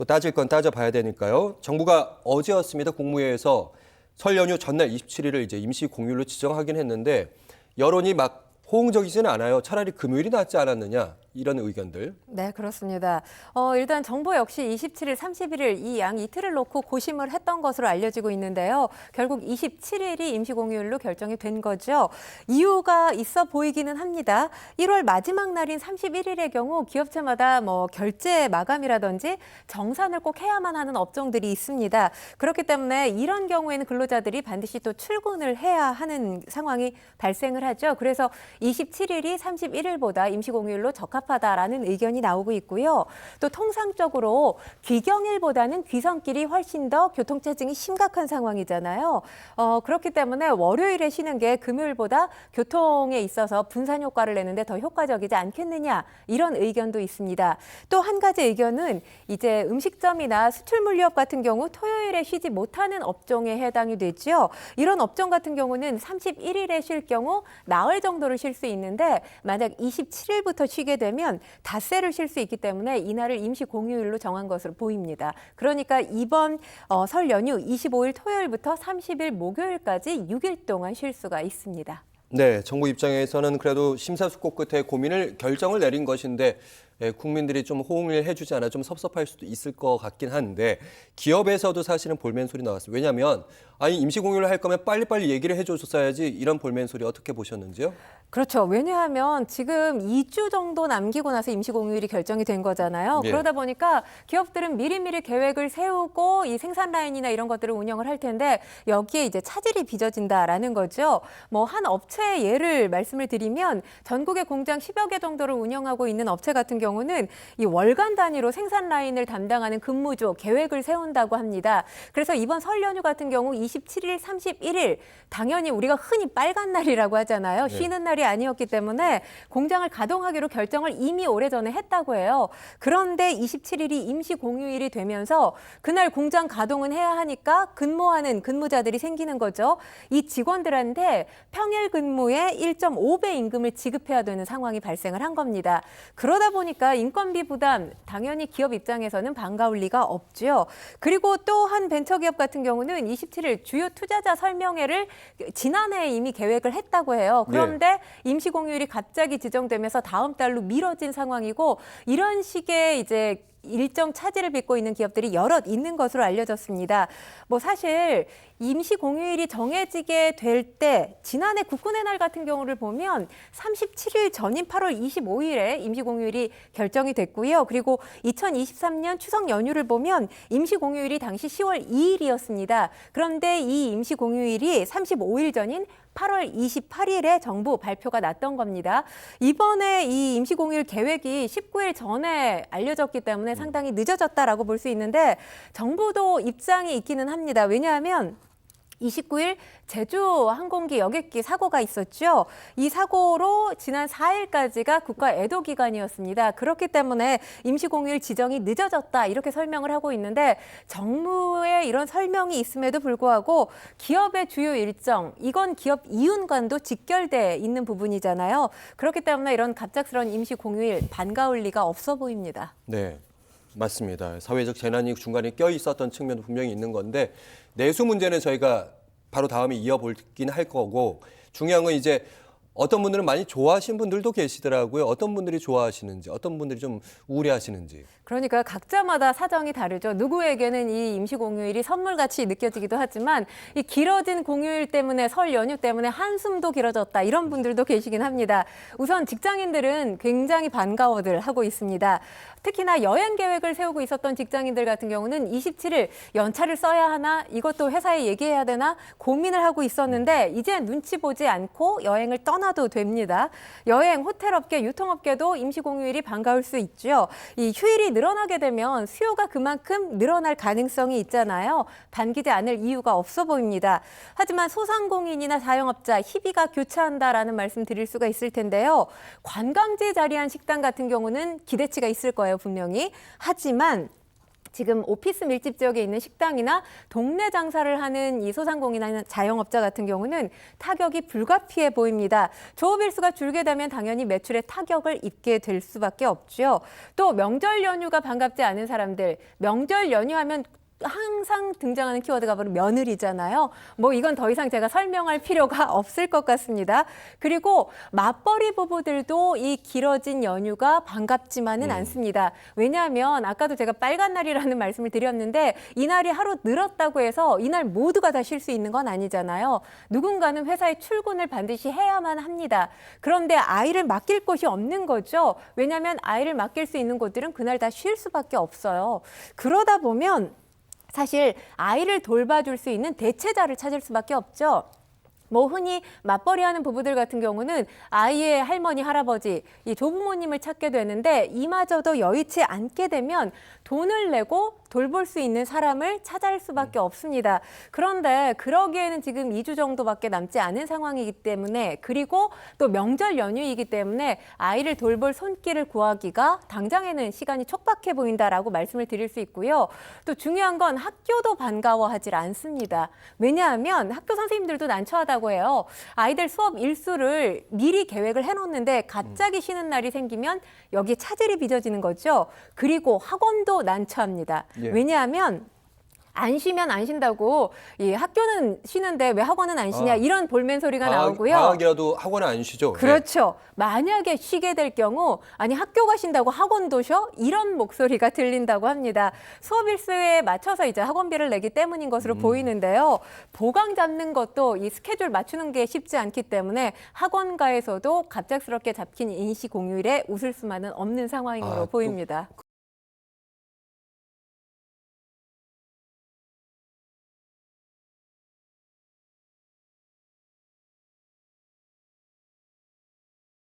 또 따질 건 따져봐야 되니까요. 정부가 어제였습니다. 국무회의에서 설 연휴 전날 27일을 이제 임시 공휴일로 지정하긴 했는데 여론이 막 호응적이지는 않아요. 차라리 금요일이 낫지 않았느냐 이런 의견들. 네, 그렇습니다. 일단 정부 역시 27일, 31일 이 양 이틀을 놓고 고심을 했던 것으로 알려지고 있는데요. 결국 27일이 임시공휴일로 결정이 된 거죠. 이유가 있어 보이기는 합니다. 1월 마지막 날인 31일의 경우 기업체마다 결제 마감이라든지 정산을 꼭 해야만 하는 업종들이 있습니다. 그렇기 때문에 이런 경우에는 근로자들이 반드시 또 출근을 해야 하는 상황이 발생을 하죠. 그래서 27일이 31일보다 임시공휴일로 적합하다라는 의견이 나오고 있고요. 또 통상적으로 귀경일보다는 귀성길이 훨씬 더 교통체증이 심각한 상황이잖아요. 그렇기 때문에 월요일에 쉬는 게 금요일보다 교통에 있어서 분산 효과를 내는데 더 효과적이지 않겠느냐 이런 의견도 있습니다. 또 한 가지 의견은 이제 음식점이나 수출물류업 같은 경우 토요일에 쉬지 못하는 업종에 해당이 되죠. 이런 업종 같은 경우는 31일에 쉴 경우 나흘 정도를 쉴 수 있는데 만약 27일부터 쉬게 되면 닷새를 쉴 수 있기 때문에 이날을 임시 공휴일로 정한 것으로 보입니다. 그러니까 이번 설 연휴 25일 토요일부터 30일 목요일까지 6일 동안 쉴 수가 있습니다. 네, 정부 입장에서는 그래도 심사숙고 끝에 고민을 결정을 내린 것인데 국민들이 좀 호응을 해주지 않아 좀 섭섭할 수도 있을 것 같긴 한데 기업에서도 사실은 볼멘 소리 나왔어요. 왜냐하면 아니 임시공휴일을 할 거면 빨리빨리 얘기를 해줬어야지 이런 볼멘 소리 어떻게 보셨는지요? 그렇죠. 왜냐하면 지금 2주 정도 남기고 나서 임시공휴일이 결정이 된 거잖아요. 예. 그러다 보니까 기업들은 미리미리 계획을 세우고 이 생산 라인이나 이런 것들을 운영을 할 텐데 여기에 이제 차질이 빚어진다라는 거죠. 한 업체의 예를 말씀을 드리면 전국의 공장 10여 개 정도를 운영하고 있는 업체 같은 경우는 이 월간 단위로 생산 라인을 담당하는 근무조 계획을 세운다고 합니다. 그래서 이번 설 연휴 같은 경우 27일, 31일 당연히 우리가 흔히 빨간 날이라고 하잖아요. 쉬는 날이 아니었기 때문에 공장을 가동하기로 결정을 이미 오래전에 했다고 해요. 그런데 27일이 임시 공휴일이 되면서 그날 공장 가동은 해야 하니까 근무하는 근무자들이 생기는 거죠. 이 직원들한테 평일 근무의 1.5배 임금을 지급해야 되는 상황이 발생을 한 겁니다. 그러다 보니까 인건비 부담 당연히 기업 입장에서는 반가울 리가 없죠. 그리고 또 한 벤처기업 같은 경우는 27일 주요 투자자 설명회를 지난해에 이미 계획을 했다고 해요. 그런데 임시공휴일이 갑자기 지정되면서 다음 달로 미뤄진 상황이고 이런 식의 이제 일정 차질을 빚고 있는 기업들이 여럿 있는 것으로 알려졌습니다. 사실 임시 공휴일이 정해지게 될 때 지난해 국군의 날 같은 경우를 보면 37일 전인 8월 25일에 임시 공휴일이 결정이 됐고요. 그리고 2023년 추석 연휴를 보면 임시 공휴일이 당시 10월 2일이었습니다. 그런데 이 임시 공휴일이 35일 전인 8월 28일에 정부 발표가 났던 겁니다. 이번에 이 임시공휴일 계획이 19일 전에 알려졌기 때문에 상당히 늦어졌다라고 볼 수 있는데 정부도 입장이 있기는 합니다. 왜냐하면 29일 제주 항공기 여객기 사고가 있었죠. 이 사고로 지난 4일까지가 국가 애도 기간이었습니다. 그렇기 때문에 임시공휴일 지정이 늦어졌다 이렇게 설명을 하고 있는데 정부의 이런 설명이 있음에도 불구하고 기업의 주요 일정 이건 기업 이윤과도 직결돼 있는 부분이잖아요. 그렇기 때문에 이런 갑작스러운 임시공휴일 반가울 리가 없어 보입니다. 네, 맞습니다. 사회적 재난이 중간에 껴 있었던 측면도 분명히 있는 건데 내수 문제는 저희가 바로 다음에 이어볼긴 할 거고 중요한 건 이제 어떤 분들은 많이 좋아하시는 분들도 계시더라고요. 어떤 분들이 좋아하시는지, 어떤 분들이 좀 우울해하시는지. 그러니까 각자마다 사정이 다르죠. 누구에게는 이 임시공휴일이 선물같이 느껴지기도 하지만 이 길어진 공휴일 때문에 설 연휴 때문에 한숨도 길어졌다 이런 분들도 계시긴 합니다. 우선 직장인들은 굉장히 반가워들 하고 있습니다. 특히나 여행 계획을 세우고 있었던 직장인들 같은 경우는 27일 연차를 써야 하나 이것도 회사에 얘기해야 되나 고민을 하고 있었는데 이제 눈치 보지 않고 여행을 떠나도 됩니다. 여행, 호텔업계, 유통업계도 임시공휴일이 반가울 수 있죠. 이 휴일이 늘어나게 되면 수요가 그만큼 늘어날 가능성이 있잖아요. 반기지 않을 이유가 없어 보입니다. 하지만 소상공인이나 자영업자 희비가 교차한다라는 말씀 드릴 수가 있을 텐데요. 관광지에 자리한 식당 같은 경우는 기대치가 있을 거예요, 분명히. 하지만 지금 오피스 밀집 지역에 있는 식당이나 동네 장사를 하는 이 소상공인이나 자영업자 같은 경우는 타격이 불가피해 보입니다. 조업일수가 줄게 되면 당연히 매출에 타격을 입게 될 수밖에 없죠. 또 명절 연휴가 반갑지 않은 사람들, 명절 연휴하면 항상 등장하는 키워드가 바로 며느리잖아요. 뭐 이건 더 이상 제가 설명할 필요가 없을 것 같습니다. 그리고 맞벌이 부부들도 이 길어진 연휴가 반갑지만은 않습니다. 왜냐하면 아까도 제가 빨간 날이라는 말씀을 드렸는데 이 날이 하루 늘었다고 해서 이날 모두가 다 쉴 수 있는 건 아니잖아요. 누군가는 회사에 출근을 반드시 해야만 합니다. 그런데 아이를 맡길 곳이 없는 거죠. 왜냐하면 아이를 맡길 수 있는 곳들은 그날 다 쉴 수밖에 없어요. 그러다 보면 사실 아이를 돌봐줄 수 있는 대체자를 찾을 수밖에 없죠. 뭐 흔히 맞벌이하는 부부들 같은 경우는 아이의 할머니, 할아버지, 이 조부모님을 찾게 되는데 이마저도 여의치 않게 되면 돈을 내고 돌볼 수 있는 사람을 찾아갈 수밖에 없습니다. 그런데 그러기에는 지금 2주 정도밖에 남지 않은 상황이기 때문에 그리고 또 명절 연휴이기 때문에 아이를 돌볼 손길을 구하기가 당장에는 시간이 촉박해 보인다라고 말씀을 드릴 수 있고요. 또 중요한 건 학교도 반가워하지 않습니다. 왜냐하면 학교 선생님들도 난처하다고 해요. 아이들 수업 일수를 미리 계획을 해놓는데 갑자기 쉬는 날이 생기면 여기에 차질이 빚어지는 거죠. 그리고 학원도 난처합니다. 예. 왜냐하면 안 쉬면 안 쉰다고 이 학교는 쉬는데 왜 학원은 안 쉬냐 이런 볼멘 소리가 나오고요. 방학이라도 학원은 안 쉬죠. 그렇죠. 만약에 쉬게 될 경우 아니 학교가 쉰다고 학원도 쉬어? 이런 목소리가 들린다고 합니다. 수업 일수에 맞춰서 이제 학원비를 내기 때문인 것으로 보이는데요. 보강 잡는 것도 이 스케줄 맞추는 게 쉽지 않기 때문에 학원가에서도 갑작스럽게 잡힌 인시 공휴일에 웃을 수만은 없는 상황으로 보입니다.